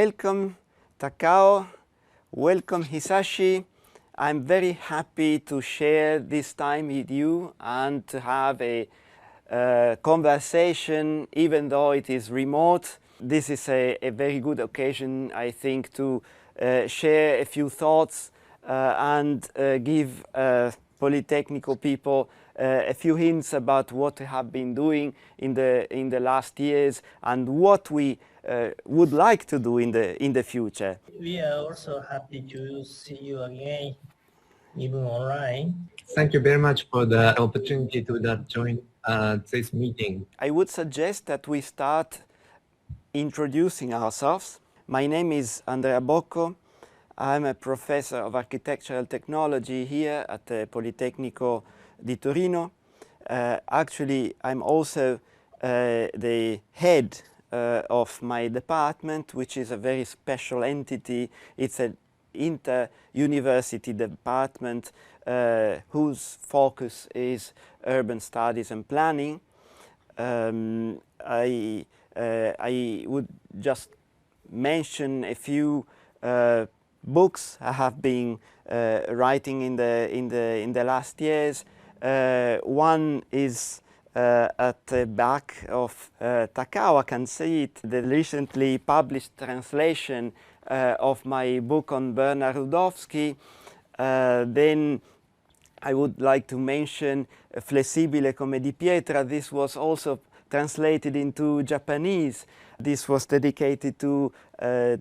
Welcome Takao, welcome Hisashi. I'm very happy to share this time with you and to have a conversation, even though it is remote. This is a very good occasion, I think, to share a few thoughts and give Polytechnical people a few hints about what we have been doing in the last years and what we would like to do in the future. We are also happy to see you again, even online. Thank you very much for the opportunity to join this meeting. I would suggest that we start introducing ourselves. My name is Andrea Bocco. I'm a professor of architectural technology here at the Politecnico di Torino. Actually, I'm also the head of my department, which is a very special entity. It's an inter-university department whose focus is urban studies and planning. I would just mention a few books I have been writing in the last years. One is at the back of Takao. I can see it, the recently published translation of my book on Bernard Rudowski. Then I would like to mention Flessibile come di pietra. This was also translated into Japanese. This was dedicated to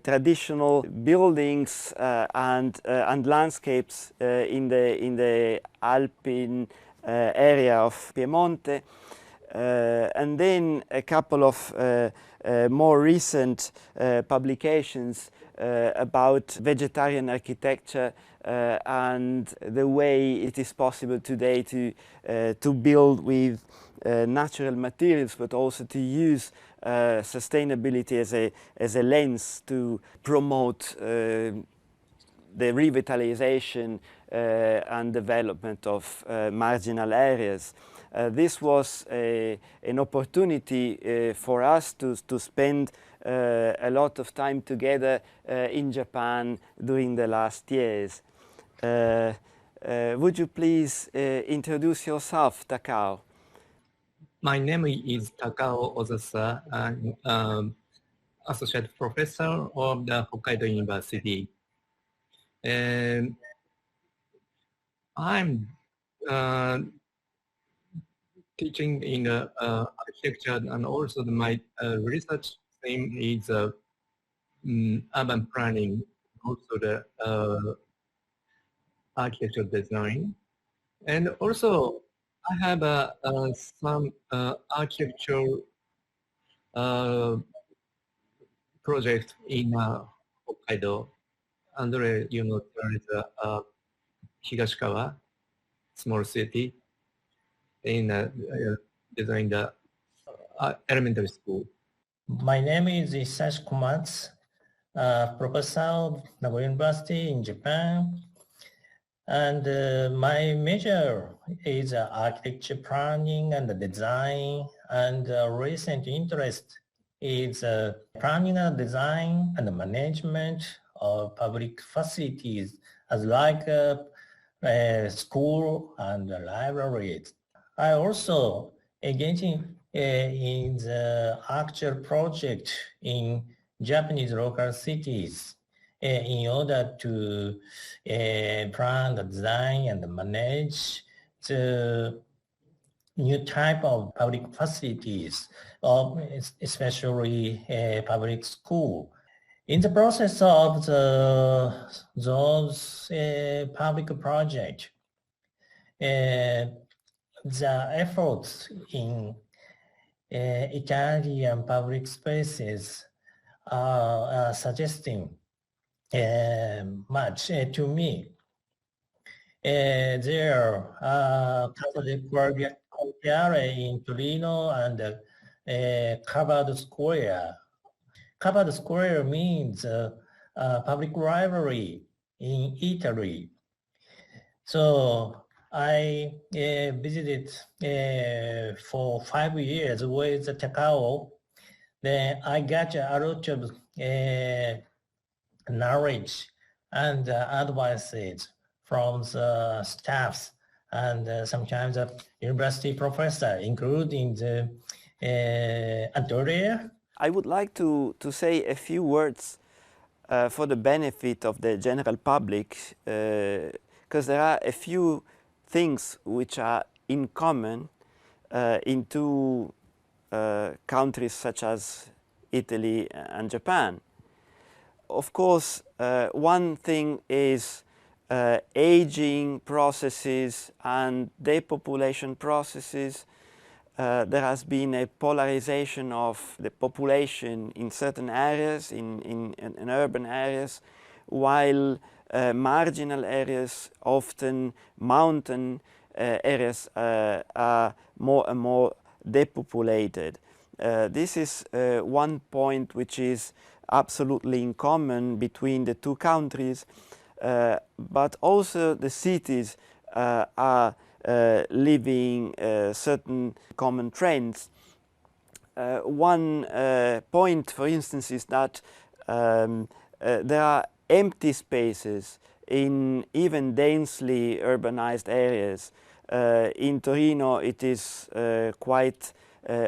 traditional buildings and landscapes in the Alpine area of Piemonte. And then a couple of more recent publications about vegetarian architecture and the way it is possible today to build with natural materials, but also to use sustainability as a lens to promote the revitalization and development of marginal areas. This was an opportunity for us to spend a lot of time together in Japan during the last years. Would you please introduce yourself, Takao? My name is Takao Ozasa. I'm associate professor of the Hokkaido University. And I'm teaching in architecture, and also my research theme is urban planning, also the architectural design. And also I have some architectural project in Hokkaido. Andre, you know, there is Higashikawa, small city, in design the elementary school. My name is Hisashi Komatsu, professor of Nagoya University in Japan. And my major is architecture planning and design, and recent interest is planning and design and management of public facilities as like school and libraries. I also engage in the actual project in Japanese local cities in order to plan, design, and manage the new type of public facilities, especially public school. In the process of those public projects, the efforts in Italian public spaces are suggesting much to me. There are Consulate in Torino and covered square. Covered square means public library in Italy. So I visited for 5 years with Takao. Then I got a lot of knowledge and advices from the staffs and sometimes the university professor, including the Antoria. I would like to say a few words for the benefit of the general public, because there are a few things which are in common in two countries such as Italy and Japan. Of course, one thing is aging processes and depopulation processes. There has been a polarization of the population in certain areas, in urban areas, while marginal areas, often mountain areas, are more and more depopulated. This is one point which is absolutely in common between the two countries, but also the cities are living certain common trends. One point, for instance, is that there are empty spaces in even densely urbanized areas. In Torino, it is quite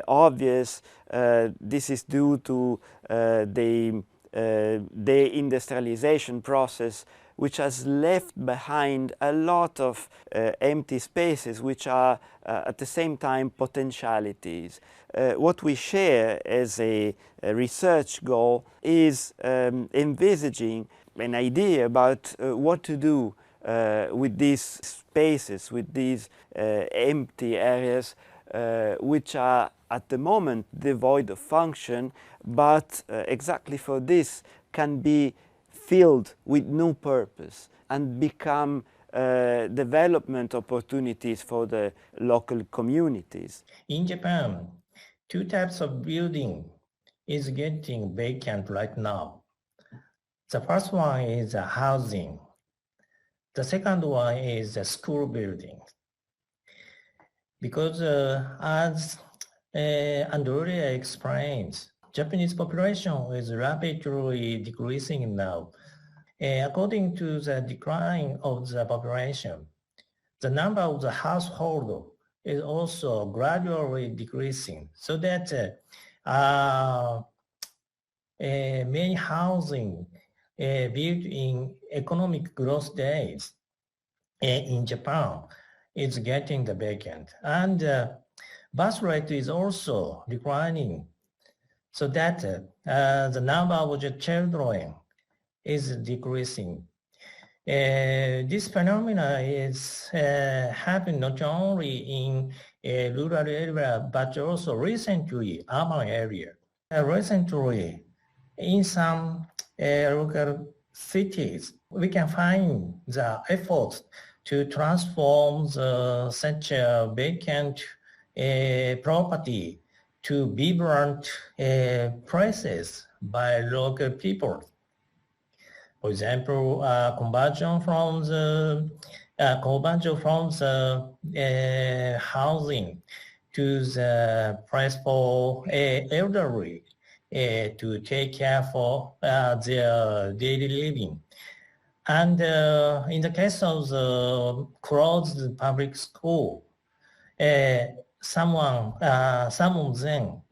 obvious. This is due to the de-industrialization process, which has left behind a lot of empty spaces, which are at the same time potentialities. What we share as a research goal is envisaging an idea about what to do with these spaces, with these empty areas, which are at the moment devoid of function, but exactly for this can be filled with new purpose and become development opportunities for the local communities. In Japan, two types of building is getting vacant right now. The first one is housing. The second one is a school building. Because as Andrea explains, Japanese population is rapidly decreasing now. According to the decline of the population, the number of the household is also gradually decreasing, so that many housing built in economic growth days in Japan is getting the vacant. And birth rate is also declining, so that the number of the children is decreasing. This phenomena is happening not only in rural area, but also recently urban area. Recently, in some local cities, we can find the efforts to transform such a vacant property to vibrant places by local people. For example, conversion from the housing to the place for elderly to take care for their daily living. And in the case of the closed public school, some of them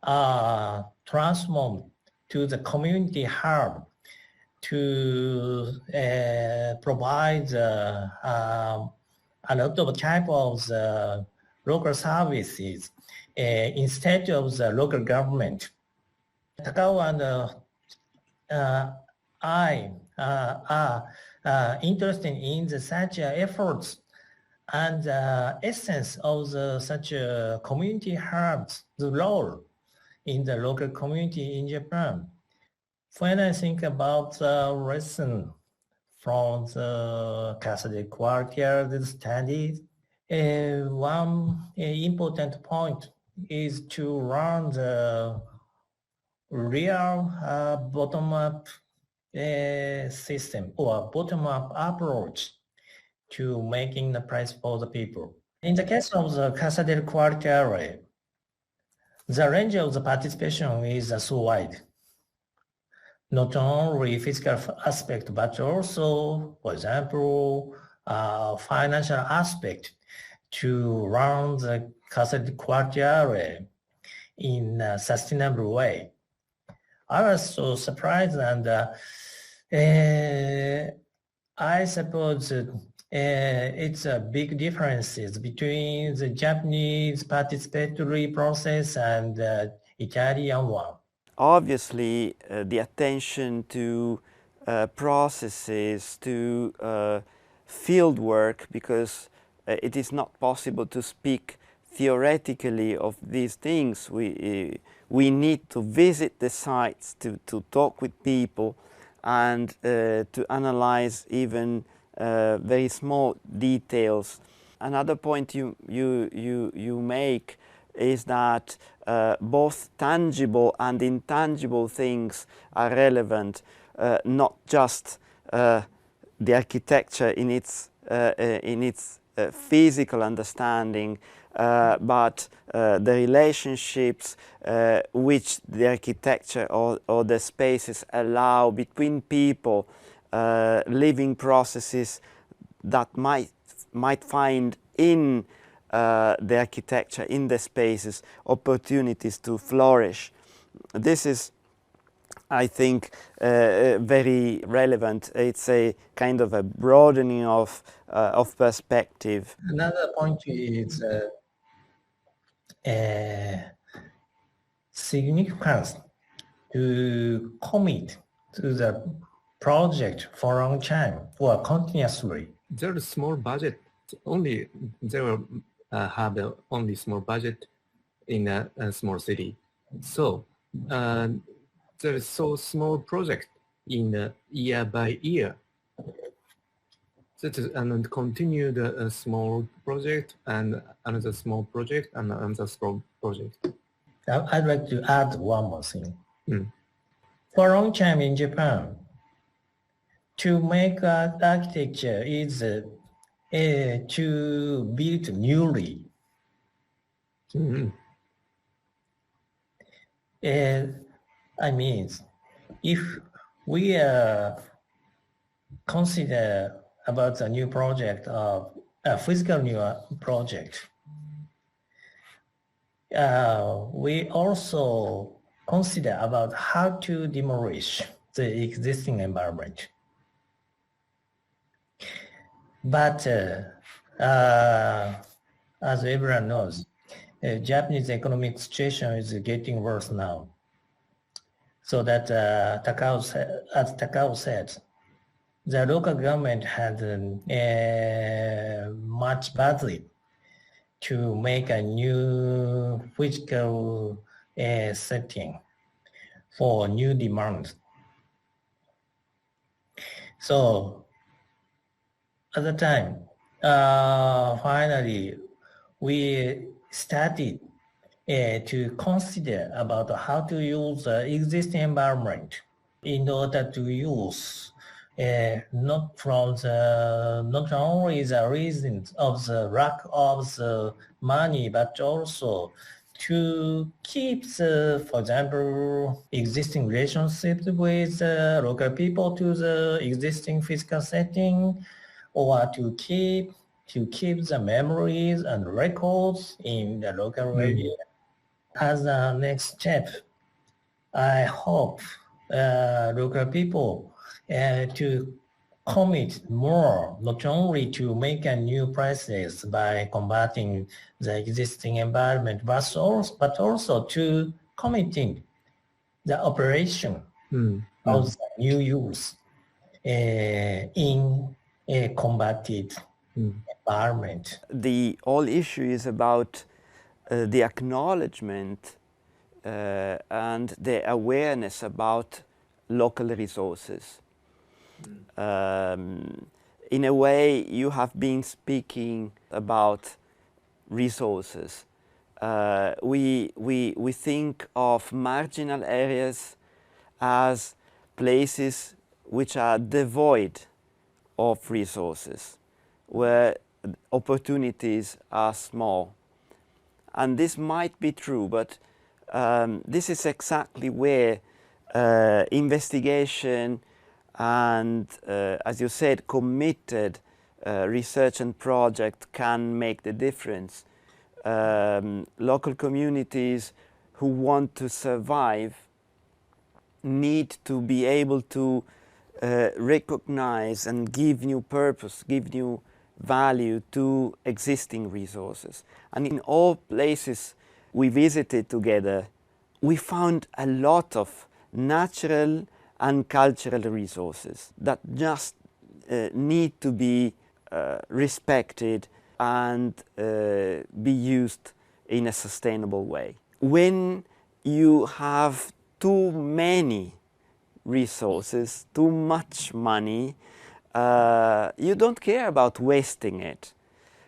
are transformed to the community hub to provide a lot of type of local services instead of the local government. Takao and I are interested in such efforts and the essence of such community hubs, the role in the local community in Japan. When I think about the lesson from the Cassatella quarter studies, one important point is to learn the real bottom-up system or bottom-up approach to making the price for the people. In the case of the Cassatella quarter, the range of the participation is so wide. not only physical aspect, but also, for example, financial aspect to run the Cassatella quartiere in a sustainable way. I was so surprised, and I suppose it's a big differences between the Japanese participatory process and the Italian one. Obviously, the attention to processes, to field work, because it is not possible to speak theoretically of these things. We need to visit the sites, to talk with people, and to analyze even very small details. Another point you make is that both tangible and intangible things are relevant, not just the architecture in its physical understanding, but the relationships which the architecture or the spaces allow between people, living processes that might find in the architecture, in the spaces, opportunities to flourish. This is, I think, very relevant. It's a kind of a broadening of perspective. Another point is significance to commit to the project for a long time or continuously. There's a small budget. Only they will have only small budget in a small city. So there is so small project in year by year. That is, and continue the small project and another small project and another small project. I'd like to add one more thing. For a long time in Japan, to make architecture is to build newly. I mean, if we consider about a new project of a physical new project, we also consider about how to demolish the existing environment. But as everyone knows, Japanese economic situation is getting worse now. So that as Takao said, the local government had much budget to make a new physical setting for new demands. So at the time, finally, we started to consider about how to use the existing environment in order to use not only the reasons of the lack of the money, but also to keep the, for example, existing relationships with local people to the existing physical setting, or to keep the memories and records in the local area. As a next step, I hope local people to commit more, not only to make a new places by converting the existing environment, but also to committing the operation of the new use in a converted environment. The whole issue is about the acknowledgement and the awareness about local resources. In a way, you have been speaking about resources. We think of marginal areas as places which are devoid of resources, where opportunities are small. And this might be true, but this is exactly where investigation and, as you said, committed research and project can make the difference. Local communities who want to survive need to be able to recognize and give new purpose, give new value to existing resources. And in all places we visited together, we found a lot of natural and cultural resources that just need to be respected and be used in a sustainable way. When you have too many resources, too much money, you don't care about wasting it.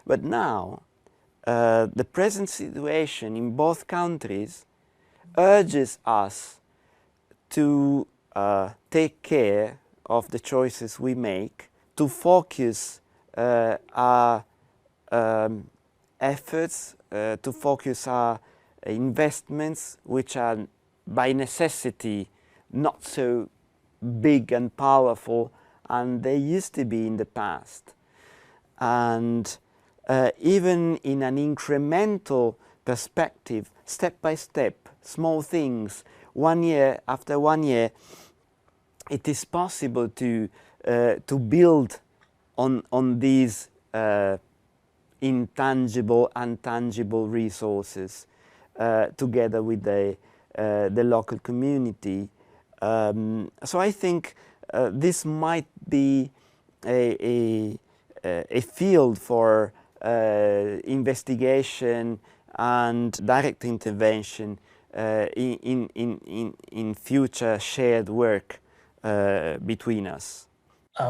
But now, the present situation in both countries urges us to take care of the choices we make, to focus our efforts, to focus our investments, which are by necessity not so big and powerful and they used to be in the past. And even in an incremental perspective, step by step, small things, 1 year after 1 year, it is possible to build on these intangible and tangible resources together with the local community. So I think this might be a field for investigation and direct intervention in future shared work between us.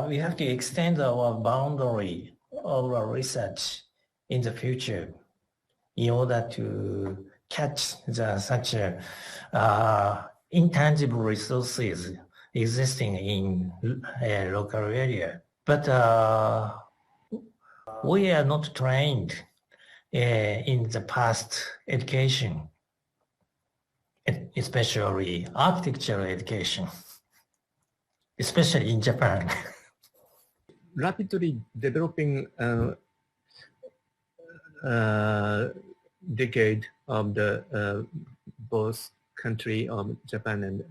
We have to extend our boundary of our research in the future in order to catch such intangible resources existing in a local area. But we are not trained in the past education, especially architectural education, especially in Japan. Rapidly developing decade of the both country of Japan and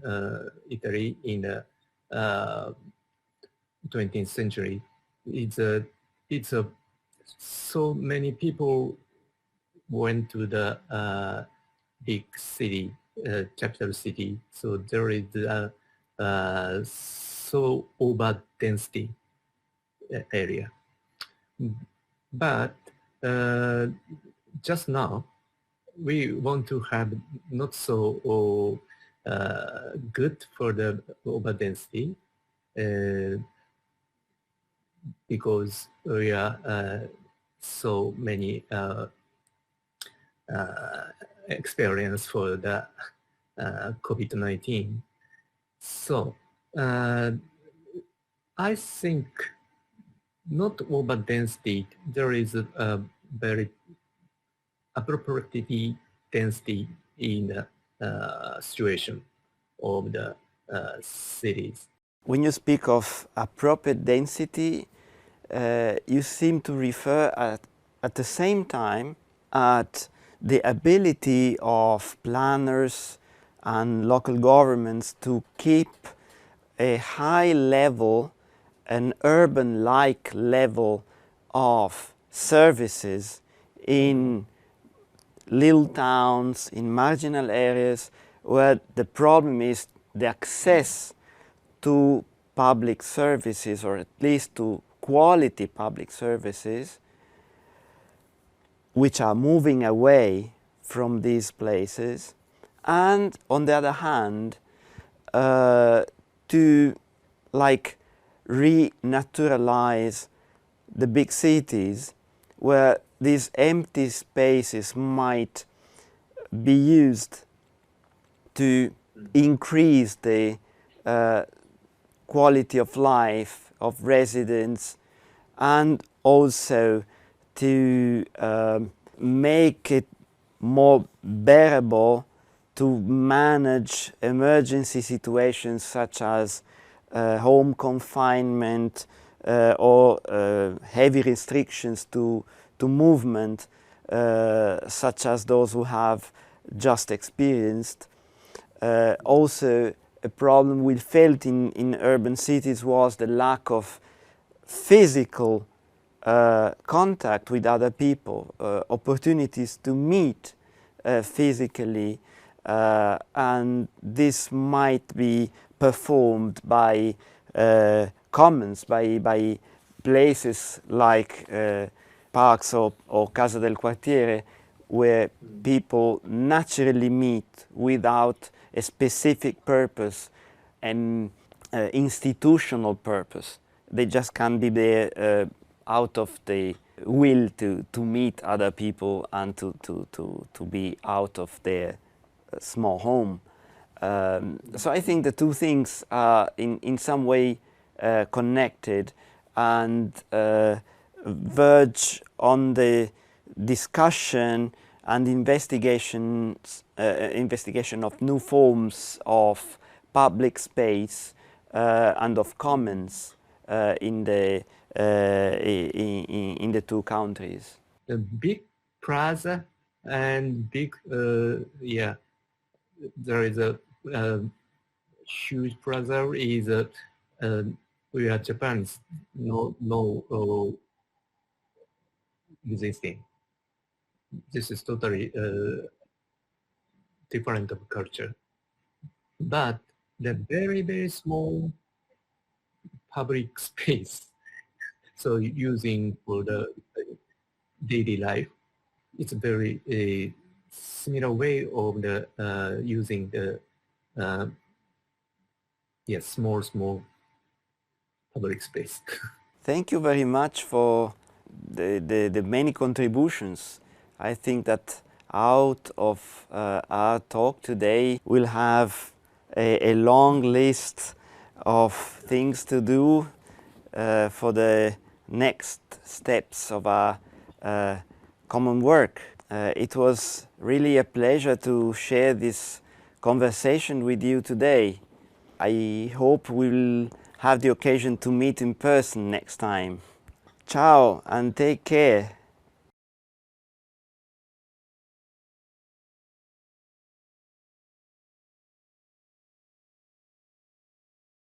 Italy in the 20th century. It's a so many people went to the big city, capital city. So there is so over density area. But just now, we want to have not so good for the over density because we are so many experience for the COVID-19. So I think not over density, there is a very appropriate density in the situation of the cities. When you speak of appropriate density, you seem to refer at the same time at the ability of planners and local governments to keep a high level, an urban-like level of services in little towns, in marginal areas, where the problem is the access to public services, or at least to quality public services, which are moving away from these places, and on the other hand, to renaturalize the big cities where these empty spaces might be used to increase the quality of life of residents, and also to make it more bearable to manage emergency situations such as home confinement or heavy restrictions to movement, such as those who have just experienced. Also, a problem we felt in urban cities was the lack of physical contact with other people, opportunities to meet physically, and this might be performed by commons, by places like parks or Casa del Quartiere, where people naturally meet without a specific purpose and institutional purpose. They just can be there out of the will to meet other people and to be out of their small home. So I think the two things are in some way connected and verge on the discussion and investigation of new forms of public space and of commons in the two countries. The big plaza and big there is a huge plaza is where Japan is no existing. This is totally different of culture. But the very small public space, so using for the daily life, it's a very similar way of the using the small public space. Thank you very much for the many contributions. I think that out of our talk today, we'll have a long list of things to do for the next steps of our common work. It was really a pleasure to share this conversation with you today. I hope we'll have the occasion to meet in person next time. Ciao and take care.